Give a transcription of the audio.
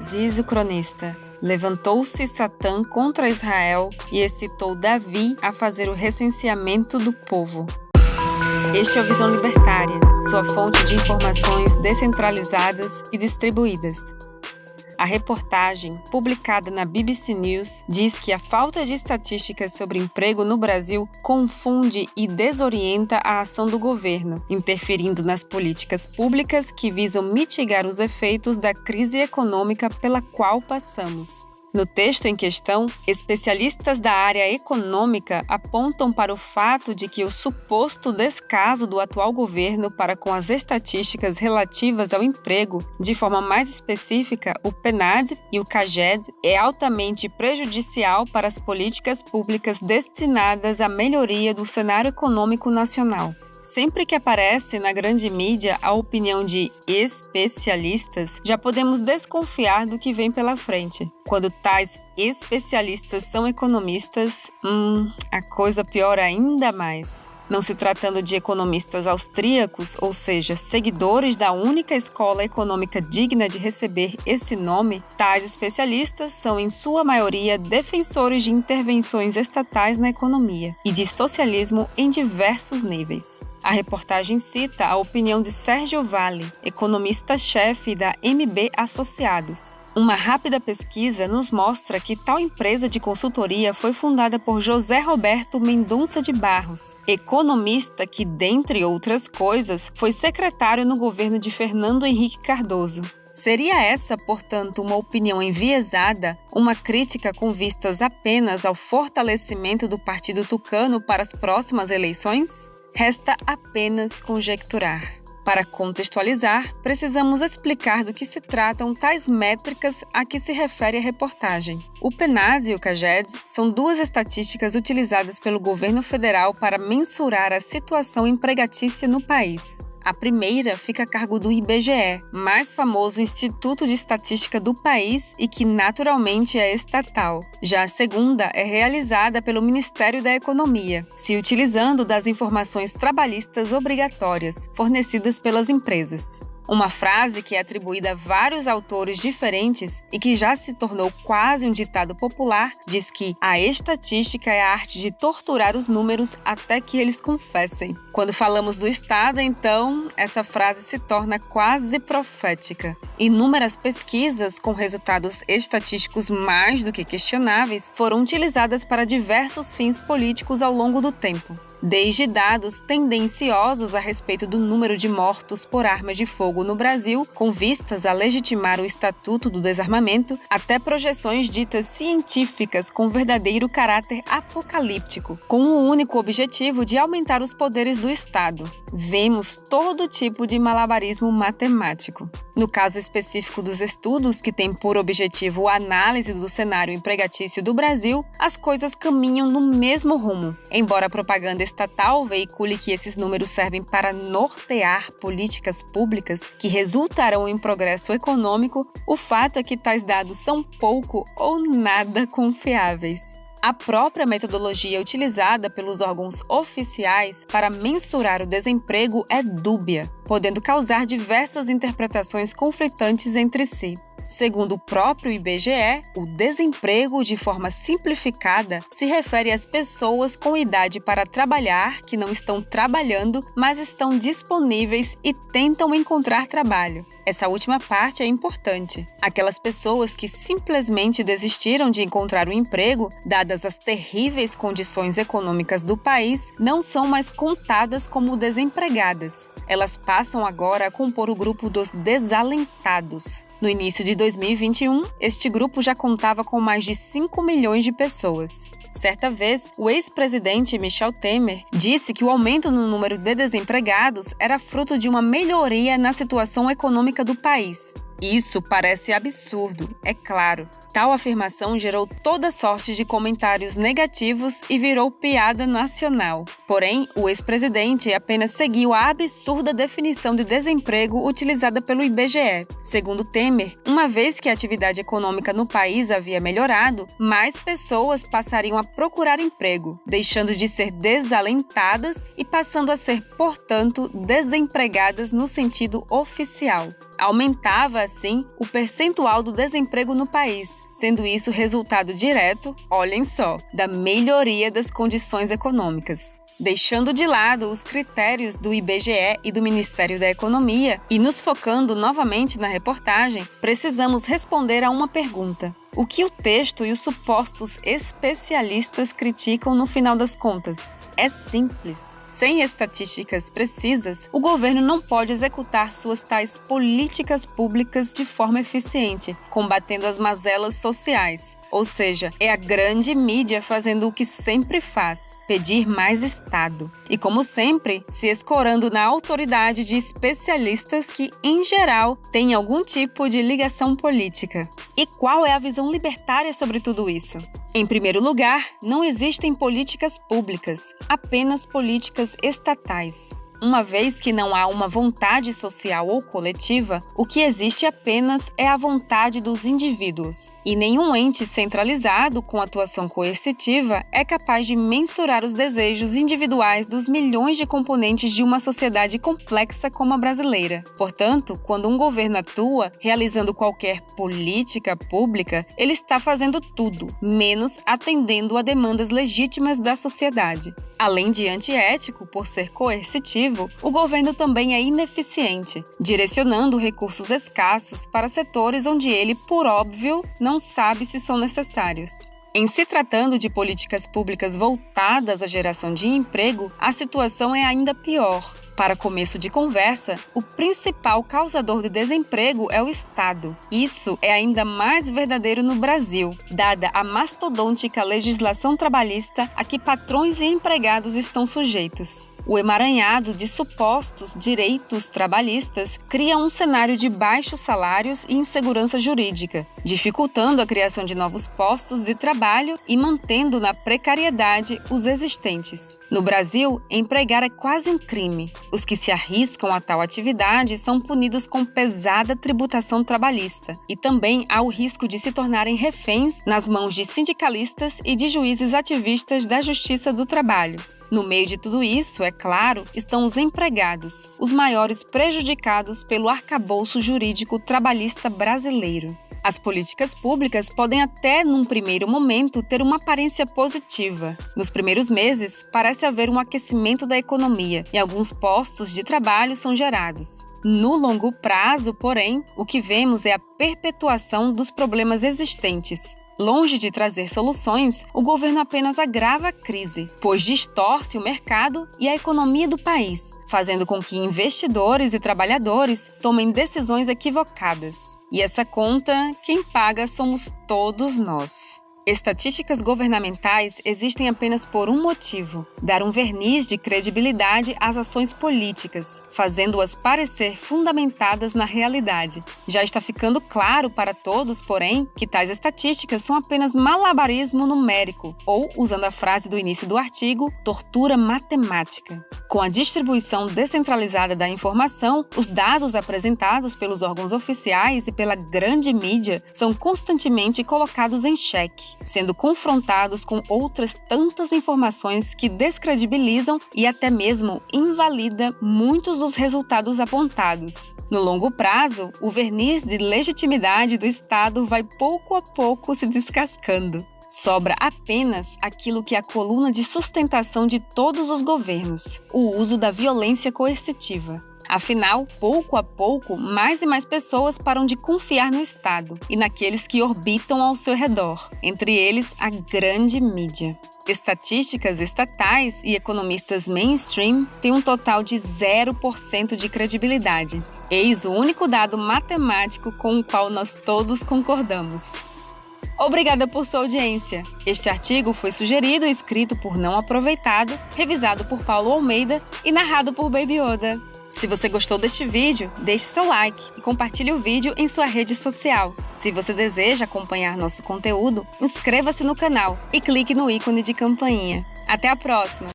Diz o cronista: levantou-se Satã contra Israel e excitou Davi a fazer o recenseamento do povo. Este é o Visão Libertária, sua fonte de informações descentralizadas e distribuídas. A reportagem, publicada na BBC News, diz que a falta de estatísticas sobre emprego no Brasil confunde e desorienta a ação do governo, interferindo nas políticas públicas que visam mitigar os efeitos da crise econômica pela qual passamos. No texto em questão, especialistas da área econômica apontam para o fato de que o suposto descaso do atual governo para com as estatísticas relativas ao emprego, de forma mais específica, o PNAD e o CAGED, é altamente prejudicial para as políticas públicas destinadas à melhoria do cenário econômico nacional. Sempre que aparece na grande mídia a opinião de especialistas, já podemos desconfiar do que vem pela frente. Quando tais especialistas são economistas, a coisa piora ainda mais. Não se tratando de economistas austríacos, ou seja, seguidores da única escola econômica digna de receber esse nome, tais especialistas são, em sua maioria, defensores de intervenções estatais na economia e de socialismo em diversos níveis. A reportagem cita a opinião de Sérgio Valle, economista-chefe da MB Associados. Uma rápida pesquisa nos mostra que tal empresa de consultoria foi fundada por José Roberto Mendonça de Barros, economista que, dentre outras coisas, foi secretário no governo de Fernando Henrique Cardoso. Seria essa, portanto, uma opinião enviesada, uma crítica com vistas apenas ao fortalecimento do Partido Tucano para as próximas eleições? Resta apenas conjecturar. Para contextualizar, precisamos explicar do que se tratam tais métricas a que se refere a reportagem. O PNAD e o CAGED são duas estatísticas utilizadas pelo governo federal para mensurar a situação empregatícia no país. A primeira fica a cargo do IBGE, mais famoso instituto de estatística do país e que naturalmente é estatal. Já a segunda é realizada pelo Ministério da Economia, se utilizando das informações trabalhistas obrigatórias fornecidas pelas empresas. Uma frase que é atribuída a vários autores diferentes e que já se tornou quase um ditado popular diz que a estatística é a arte de torturar os números até que eles confessem. Quando falamos do Estado, então, essa frase se torna quase profética. Inúmeras pesquisas com resultados estatísticos mais do que questionáveis foram utilizadas para diversos fins políticos ao longo do tempo. Desde dados tendenciosos a respeito do número de mortos por armas de fogo no Brasil, com vistas a legitimar o Estatuto do Desarmamento, até projeções ditas científicas com verdadeiro caráter apocalíptico, com o único objetivo de aumentar os poderes do Estado. Vemos todo tipo de malabarismo matemático. No caso específico dos estudos, que tem por objetivo a análise do cenário empregatício do Brasil, as coisas caminham no mesmo rumo. Embora a propaganda estatal veicule que esses números servem para nortear políticas públicas que resultarão em progresso econômico, o fato é que tais dados são pouco ou nada confiáveis. A própria metodologia utilizada pelos órgãos oficiais para mensurar o desemprego é dúbia, podendo causar diversas interpretações conflitantes entre si. Segundo o próprio IBGE, o desemprego, de forma simplificada, se refere às pessoas com idade para trabalhar que não estão trabalhando, mas estão disponíveis e tentam encontrar trabalho. Essa última parte é importante. Aquelas pessoas que simplesmente desistiram de encontrar um emprego, dadas as terríveis condições econômicas do país, não são mais contadas como desempregadas. Elas passam agora a compor o grupo dos desalentados. No início de 2021, este grupo já contava com mais de 5 milhões de pessoas. Certa vez, o ex-presidente Michel Temer disse que o aumento no número de desempregados era fruto de uma melhoria na situação econômica do país. Isso parece absurdo, é claro. Tal afirmação gerou toda sorte de comentários negativos e virou piada nacional. Porém, o ex-presidente apenas seguiu a absurda definição de desemprego utilizada pelo IBGE. Segundo Temer, uma vez que a atividade econômica no país havia melhorado, mais pessoas passariam a procurar emprego, deixando de ser desalentadas e passando a ser, portanto, desempregadas no sentido oficial. Aumentava assim, o percentual do desemprego no país, sendo isso resultado direto, olhem só, da melhoria das condições econômicas. Deixando de lado os critérios do IBGE e do Ministério da Economia e nos focando novamente na reportagem, precisamos responder a uma pergunta. O que o texto e os supostos especialistas criticam no final das contas? É simples. Sem estatísticas precisas, o governo não pode executar suas tais políticas públicas de forma eficiente, combatendo as mazelas sociais. Ou seja, é a grande mídia fazendo o que sempre faz, pedir mais Estado. E como sempre, se escorando na autoridade de especialistas que, em geral, têm algum tipo de ligação política. E qual é a visão libertária sobre tudo isso? Em primeiro lugar, não existem políticas públicas, apenas políticas estatais. Uma vez que não há uma vontade social ou coletiva, o que existe apenas é a vontade dos indivíduos. E nenhum ente centralizado com atuação coercitiva é capaz de mensurar os desejos individuais dos milhões de componentes de uma sociedade complexa como a brasileira. Portanto, quando um governo atua, realizando qualquer política pública, ele está fazendo tudo, menos atendendo a demandas legítimas da sociedade. Além de antiético por ser coercitivo, o governo também é ineficiente, direcionando recursos escassos para setores onde ele, por óbvio, não sabe se são necessários. Em se tratando de políticas públicas voltadas à geração de emprego, a situação é ainda pior. Para começo de conversa, o principal causador de desemprego é o Estado. Isso é ainda mais verdadeiro no Brasil, dada a mastodôntica legislação trabalhista a que patrões e empregados estão sujeitos. O emaranhado de supostos direitos trabalhistas cria um cenário de baixos salários e insegurança jurídica, dificultando a criação de novos postos de trabalho e mantendo na precariedade os existentes. No Brasil, empregar é quase um crime. Os que se arriscam a tal atividade são punidos com pesada tributação trabalhista e também há o risco de se tornarem reféns nas mãos de sindicalistas e de juízes ativistas da Justiça do Trabalho. No meio de tudo isso, é claro, estão os empregados, os maiores prejudicados pelo arcabouço jurídico trabalhista brasileiro. As políticas públicas podem até, num primeiro momento, ter uma aparência positiva. Nos primeiros meses, parece haver um aquecimento da economia e alguns postos de trabalho são gerados. No longo prazo, porém, o que vemos é a perpetuação dos problemas existentes. Longe de trazer soluções, o governo apenas agrava a crise, pois distorce o mercado e a economia do país, fazendo com que investidores e trabalhadores tomem decisões equivocadas. E essa conta, quem paga somos todos nós. Estatísticas governamentais existem apenas por um motivo: dar um verniz de credibilidade às ações políticas, fazendo-as parecer fundamentadas na realidade. Já está ficando claro para todos, porém, que tais estatísticas são apenas malabarismo numérico, ou, usando a frase do início do artigo, tortura matemática. Com a distribuição descentralizada da informação, os dados apresentados pelos órgãos oficiais e pela grande mídia são constantemente colocados em xeque, sendo confrontados com outras tantas informações que descredibilizam e até mesmo invalida muitos dos resultados apontados. No longo prazo, o verniz de legitimidade do Estado vai pouco a pouco se descascando. Sobra apenas aquilo que é a coluna de sustentação de todos os governos: o uso da violência coercitiva. Afinal, pouco a pouco, mais e mais pessoas param de confiar no Estado e naqueles que orbitam ao seu redor, entre eles a grande mídia. Estatísticas estatais e economistas mainstream têm um total de 0% de credibilidade. Eis o único dado matemático com o qual nós todos concordamos. Obrigada por sua audiência. Este artigo foi sugerido e escrito por Não Aproveitado, revisado por Paulo Almeida e narrado por Baby Oda. Se você gostou deste vídeo, deixe seu like e compartilhe o vídeo em sua rede social. Se você deseja acompanhar nosso conteúdo, inscreva-se no canal e clique no ícone de campainha. Até a próxima!